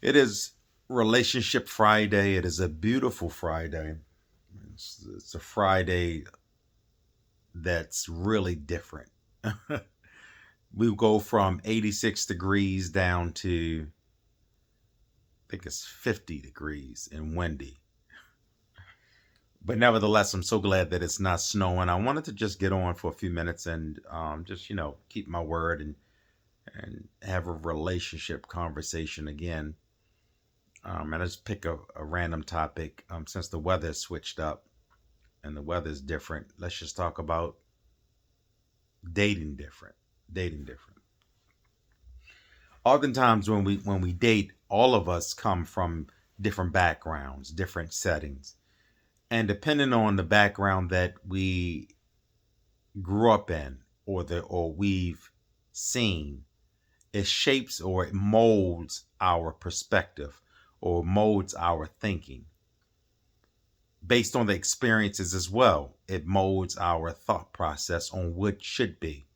It is Relationship Friday. It is a beautiful Friday. It's a Friday that's really different. We go from 86 degrees down to, I think it's 50 degrees and windy. But nevertheless, I'm so glad that it's not snowing. I wanted to just get on for a few minutes and just, keep my word and have a relationship conversation again. And I just pick a random topic since the weather switched up and the weather's different. Let's just talk about dating different. Dating different. Oftentimes when we date, all of us come from different backgrounds, different settings. And depending on the background that we grew up in or we've seen, it shapes or it molds our perspective or molds our thinking. Based on the experiences as well, it molds our thought process on what should be,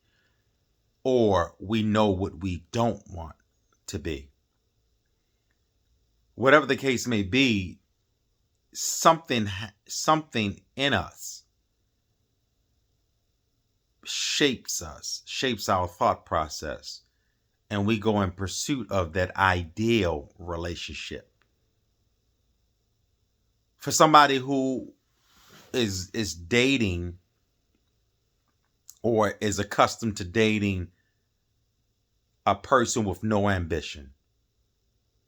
or we know what we don't want to be. Whatever the case may be, something in us shapes our thought process, and we go in pursuit of that ideal relationship. For somebody who is dating or is accustomed to dating a person with no ambition,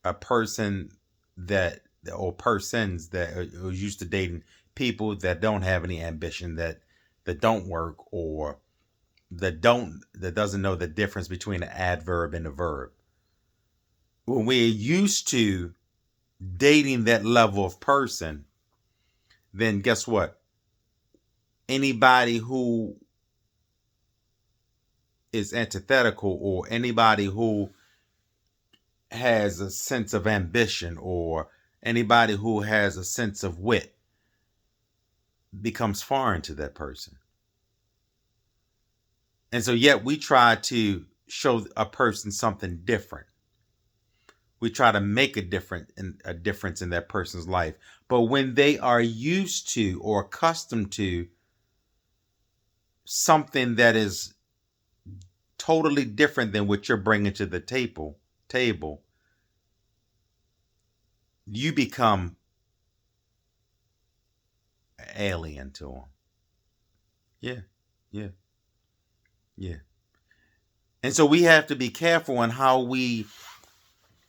a person that or persons that are used to dating people that don't have any ambition, that don't work, or that doesn't know the difference between an adverb and a verb. When we're used to dating that level of person, then guess what? Anybody who is antithetical, or anybody who has a sense of ambition, or anybody who has a sense of wit, becomes foreign to that person. And so yet we try to show a person something different. We try to make a difference in that person's life. But when they are used to or accustomed to something that is totally different than what you're bringing to the table, you become alien to them. Yeah, yeah, yeah. And so we have to be careful in how we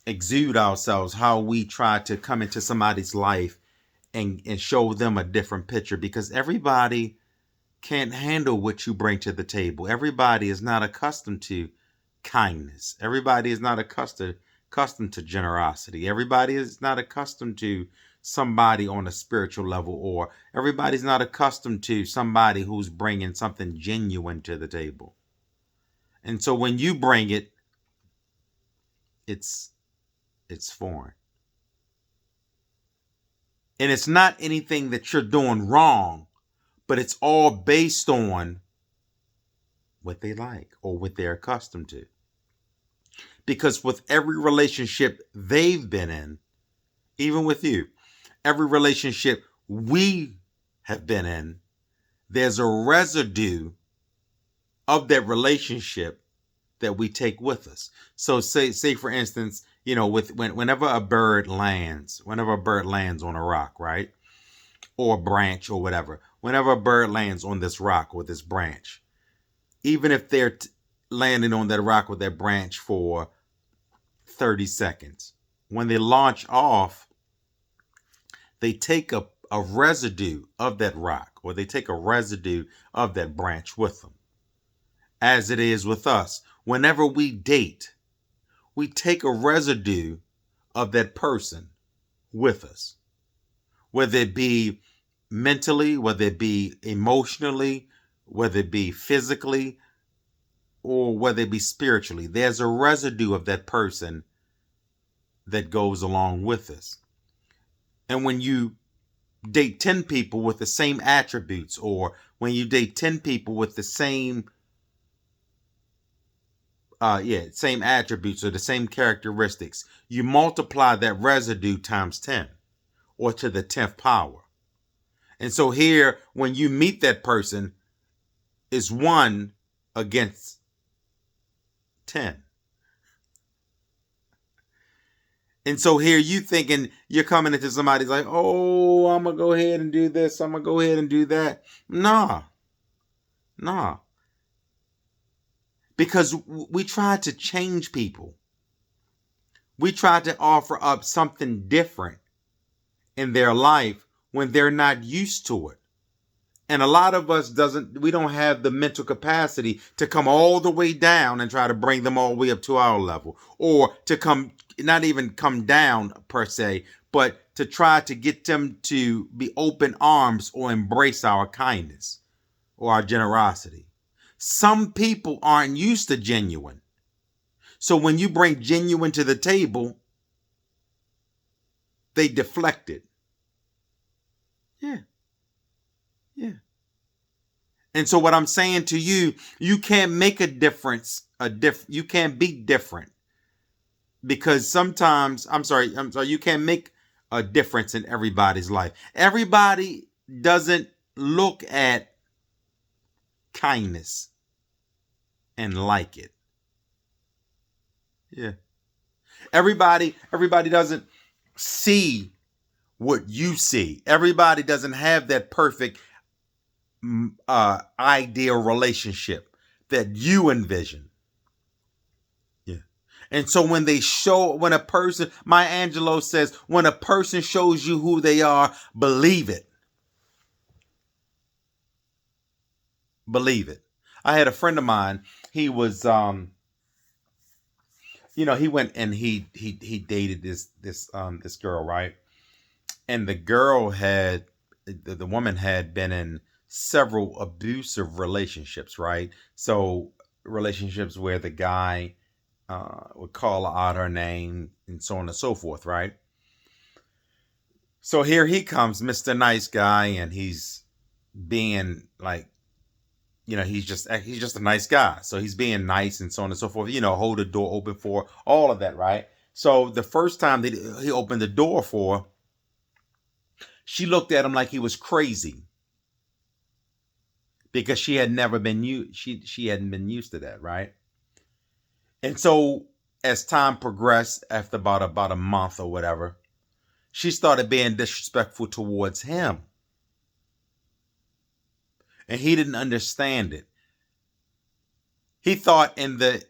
exude ourselves, how we try to come into somebody's life and show them a different picture, because everybody can't handle what you bring to the table. Everybody is not accustomed to kindness. Everybody is not accustomed to generosity. Everybody is not accustomed to somebody on a spiritual level, or everybody's not accustomed to somebody who's bringing something genuine to the table. And so when you bring it, it's it's foreign. And it's not anything that you're doing wrong, but it's all based on what they like or what they're accustomed to. Because with every relationship they've been in, even with you, every relationship we have been in, there's a residue of that relationship that we take with us. So say for instance, whenever a bird lands, on a rock, right? Or a branch or whatever. Whenever a bird lands on this rock or this branch, even if they're landing on that rock or that branch for 30 seconds, when they launch off, they take a residue of that rock, or they take a residue of that branch with them. As it is with us, whenever we date, we take a residue of that person with us, whether it be mentally, whether it be emotionally, whether it be physically, or whether it be spiritually. There's a residue of that person that goes along with us. And when you date 10 people with the same attributes, or when you date 10 people with the same same attributes or the same characteristics, you multiply that residue times 10 or to the 10th power. And so here, when you meet that person, it's 1 against 10. And so here you thinking you're coming into somebody's like, oh, I'm going to go ahead and do this. I'm going to go ahead and do that. Nah. Because we try to change people. We try to offer up something different in their life when they're not used to it. And a lot of us we don't have the mental capacity to come all the way down and try to bring them all the way up to our level, or to not even come down per se, but to try to get them to be open arms or embrace our kindness or our generosity. Some people aren't used to genuine. So when you bring genuine to the table, they deflect it. Yeah. And so what I'm saying to you, you can't make a difference. You can't be different, because sometimes, I'm sorry, you can't make a difference in everybody's life. Everybody doesn't look at kindness and like it. Yeah. Everybody doesn't see what you see. Everybody doesn't have that perfect ideal relationship that you envision. Yeah. And so when a person, Maya Angelou says, when a person shows you who they are, believe it. Believe it. I had a friend of mine. He was, he went and he dated this girl, right? And the woman had been in several abusive relationships, right? So relationships where the guy would call out her name and so on and so forth, right? So here he comes, Mr. Nice Guy, and he's being like, he's just a nice guy. So he's being nice and so on and so forth, hold the door open for all of that, right? So the first time that he opened the door for, she looked at him like he was crazy, because she had never been she hadn't been used to that, right? And so as time progressed, after about a month or whatever, she started being disrespectful towards him. And he didn't understand it. He thought in the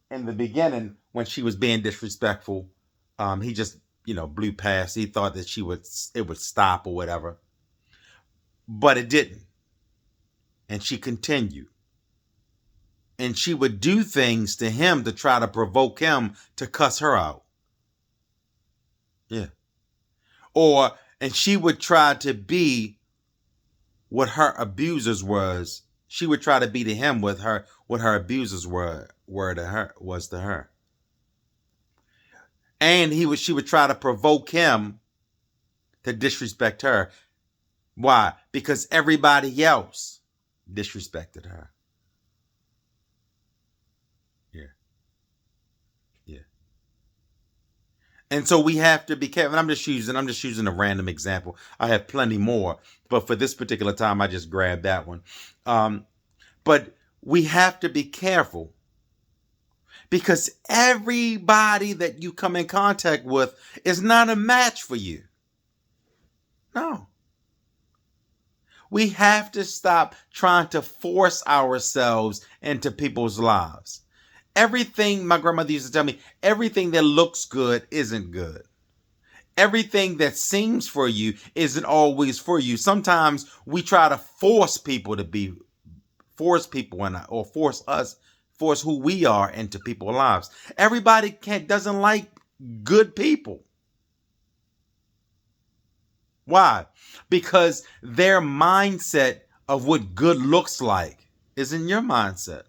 beginning, when she was being disrespectful, he just blew past. He thought that it would stop or whatever. But it didn't. And she continued. And she would do things to him to try to provoke him to cuss her out. Yeah. And she would try to be what her abusers was. She would try to be to him what her abusers were to her. And she would try to provoke him to disrespect her. Why? Because everybody else disrespected her. Yeah. And so we have to be careful. And I'm just using a random example. I have plenty more, but for this particular time, I just grabbed that one. But we have to be careful, because everybody that you come in contact with is not a match for you. No. We have to stop trying to force ourselves into people's lives. Everything, my grandmother used to tell me, everything that looks good isn't good. Everything that seems for you isn't always for you. Sometimes we try to force people or force who we are into people's lives. Everybody doesn't like good people. Why? Because their mindset of what good looks like isn't your mindset.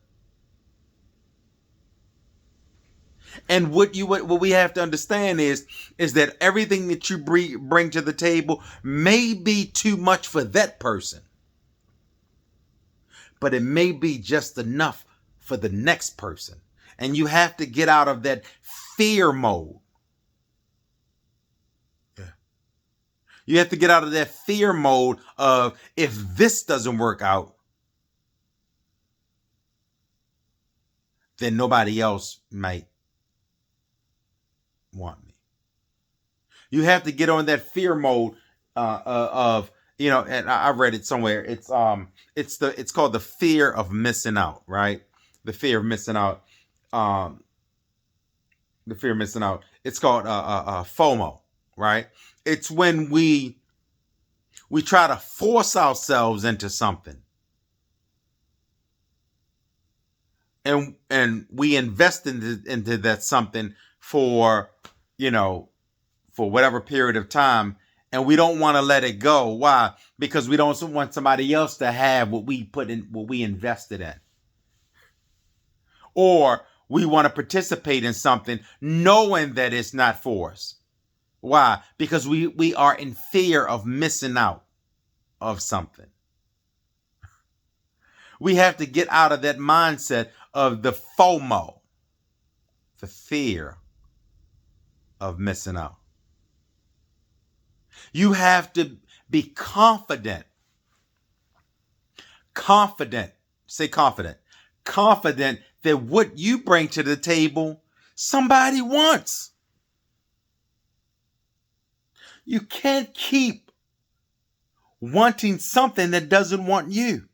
And what we have to understand is that everything that you bring to the table may be too much for that person, but it may be just enough for the next person. And you have to get out of that fear mode. Yeah. You have to get out of that fear mode of, if this doesn't work out, then nobody else might want me. You have to get on that fear mode of, and I read it somewhere. It's called the fear of missing out, right? The fear of missing out. The fear of missing out. It's called FOMO, right? It's when we try to force ourselves into something, and we invest into that something for whatever period of time, and we don't want to let it go. Why? Because we don't want somebody else to have what we invested in. Or we want to participate in something knowing that it's not for us. Why? Because we are in fear of missing out of something. We have to get out of that mindset of the FOMO, the fear of missing out. You have to be confident. Confident. Say confident. Confident that what you bring to the table, somebody wants. You can't keep wanting something that doesn't want you.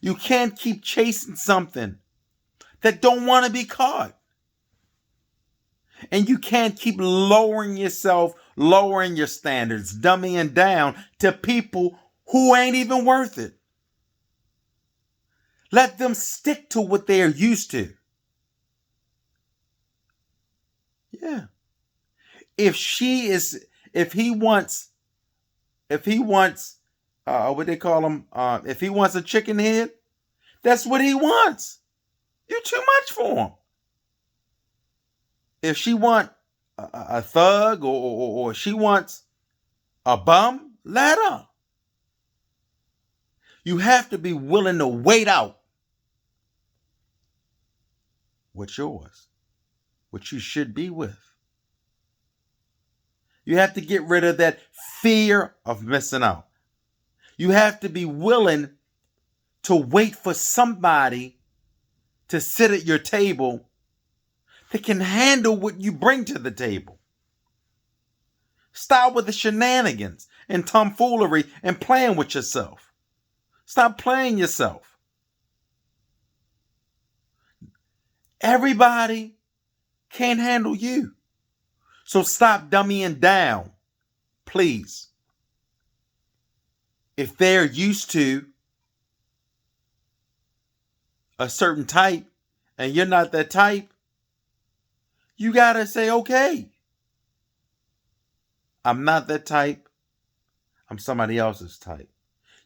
You can't keep chasing something that don't want to be caught. And you can't keep lowering yourself, lowering your standards, dumbing down to people who ain't even worth it. Let them stick to what they're used to. Yeah. If he wants, what they call them, if he wants a chicken head, that's what he wants. You're too much for him. If she wants a thug or she wants a bum, let her. You have to be willing to wait out what's yours, what you should be with. You have to get rid of that fear of missing out. You have to be willing to wait for somebody to sit at your table that can handle what you bring to the table. Stop with the shenanigans and tomfoolery and playing with yourself. Stop playing yourself. Everybody can't handle you. So stop dummying down, please. If they're used to a certain type and you're not that type, you got to say, okay, I'm not that type. I'm somebody else's type.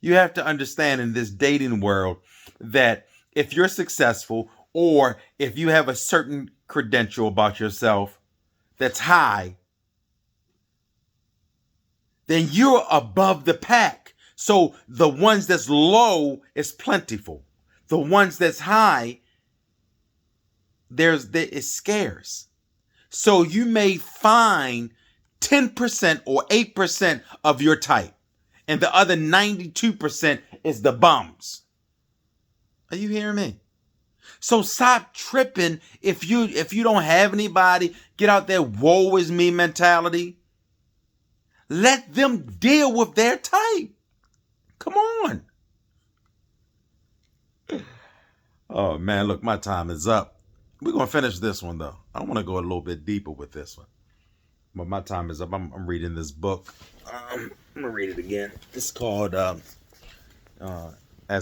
You have to understand in this dating world that if you're successful or if you have a certain credential about yourself that's high, then you're above the pack. So the ones that's low is plentiful. The ones that's high, it's scarce. So you may find 10% or 8% of your type, and the other 92% is the bums. Are you hearing me? So stop tripping if you don't have anybody. Get out there, woe is me mentality. Let them deal with their type. Come on. Oh man, look, my time is up. We're gonna finish this one though. I want to go a little bit deeper with this one, but my time is up. I'm reading this book. I'm gonna read it again. It's called "As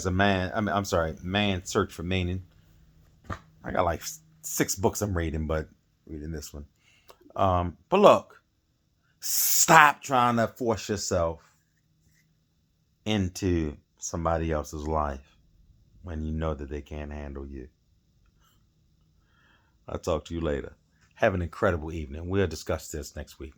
a Man." Man's Search for Meaning. I got like 6 books I'm reading, but reading this one. But look, stop trying to force yourself into somebody else's life when you know that they can't handle you. I'll talk to you later. Have an incredible evening. We'll discuss this next week.